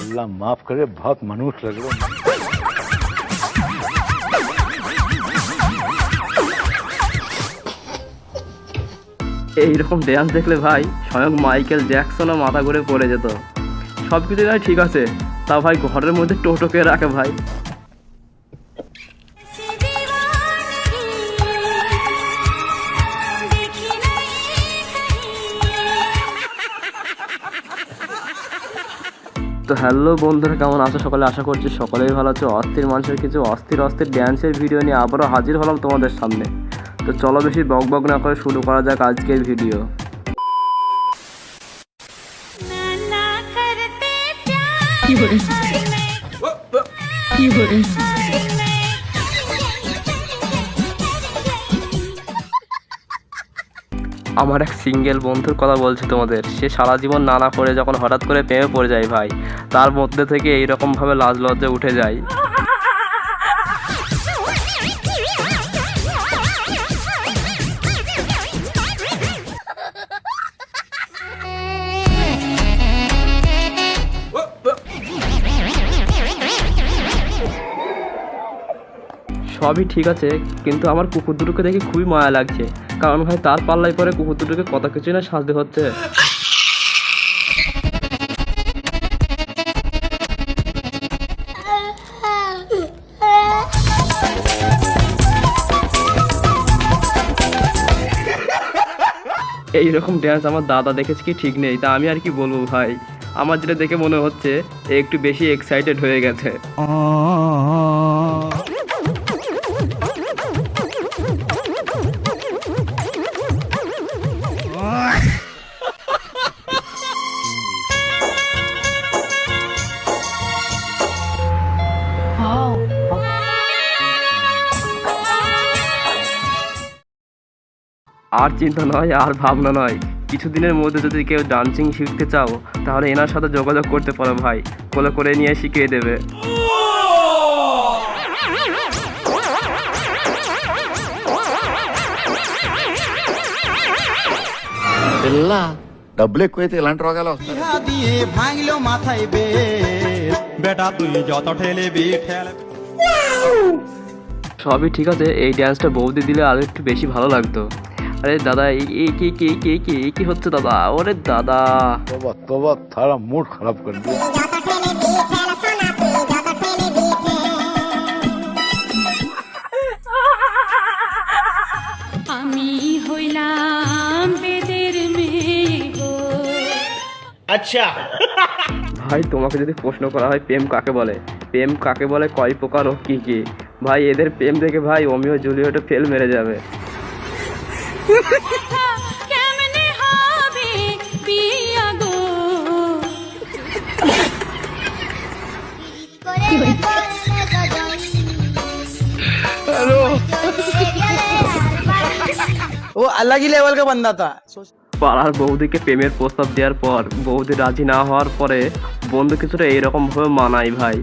अल्लाह माफ करे, बहुत मनुष्य लग रहे हो। এইরকম ড্যান্স দেখলে ভাই স্বয়ং মাইকেল জ্যাকসনও মাথা ঘুরে পড়ে যেত। সব কিছু ভাই ঠিক আছে, তা ভাই ঘরের মধ্যে টোটোকে রাখে ভাই। তো হ্যালো বন্ধুরা, কেমন আছো সকলে? আশা করছি সকলেই ভালো আছো। অস্থির মানুষের কিছু অস্থির অস্থির ড্যান্সের ভিডিও নিয়ে আবারও হাজির হলাম তোমাদের সামনে। তো চলো বেশি বক বক না করে শুরু করা যাক আজকের ভিডিও। আমার এক সিঙ্গেল বন্ধুর কথা বলছি তোমাদের। সে সারা জীবন নানা করে যখন হঠাৎ করে প্রেমে পড়ে যায় ভাই, তার মধ্যে থেকে এইরকমভাবে লাজ লজ্জা উঠে যায়। সবই ঠিক আছে, কিন্তু আমার কুকুর দুটোকে দেখে খুবই মায়া লাগছে। কারণ ভাই তার পাল্লায় পরে কুকুর দুটোকে কত কিছু না সাজতে হচ্ছে। এইরকম ড্যান্স আমার দাদা দেখেছে কি ঠিক নেই, তা আমি আর কি বলবো ভাই। আমার যেটা দেখে মনে হচ্ছে একটু বেশি এক্সাইটেড হয়ে গেছে। আর চিন্তা নয়, আর ভাবনা নয়, কিছুদিনের মধ্যে যদি কেউ ডান্সিং শিখতে চাও তাহলে এনার সাথে যোগাযোগ করতে পারো ভাই। কোলে করে নিয়ে শিখিয়ে দেবে। డబ్బులు ఎక్కువైతే ఇలాంటి రోగాలు వస్తాయి। দিয়ে ভাঙলো মাথায় বেটা তুই যত ঠেলেবি ঠেল। সবই ঠিক আছে, এই ড্যান্সটা বৌদি দিলে আরো একটু বেশি ভালো লাগতো। আরে দাদা, এই কি কি কি কি কি হচ্ছে দাদা? ওরে দাদা, तोबा तोबा, सारा मूड खराब कर दिया। আমি হইলাম বেদের মেয়ে গো। আচ্ছা ভাই তোমাকে যদি প্রশ্ন করা হয় প্রেম কাকে বলে, প্রেম কাকে বলে, কয় প্রকার ও কি কি, ভাই এদের প্রেম দেখে ভাই ওমিও জুলিয়েটে ফেল মেরে যাবে। কেমনে হবে বিয়া গো? वो अलग ही लेवल का बंदा था। পাড়ার বৌদিকে প্রেমের প্রস্তাব দেওয়ার পর বৌদি রাজি না হওয়ার পরে বন্ধু কিছুটা এইরকম ভাবে মানাই ভাই।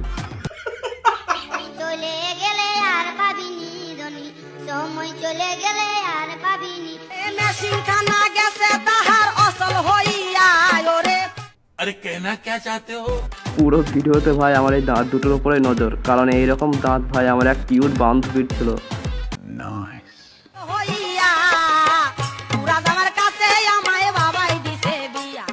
চলে গেলে আর পাবিনি ধনী, সময় চলে গেলে আর পাবিনি। মেশিন খানা গেছে তাহার অসল হইয়া ওরে। अरे कहना क्या चाहते हो? পুরো ভিডিওতে ভাই আমার এই দাঁত দুটোর উপরে নজর, কারণ এইরকম দাঁত ভাই আমার এক কিউট বান্ধবীর ছিল। হইয়া পুরা আমার কাছে আমায় বাবাই দিছে বিয়া।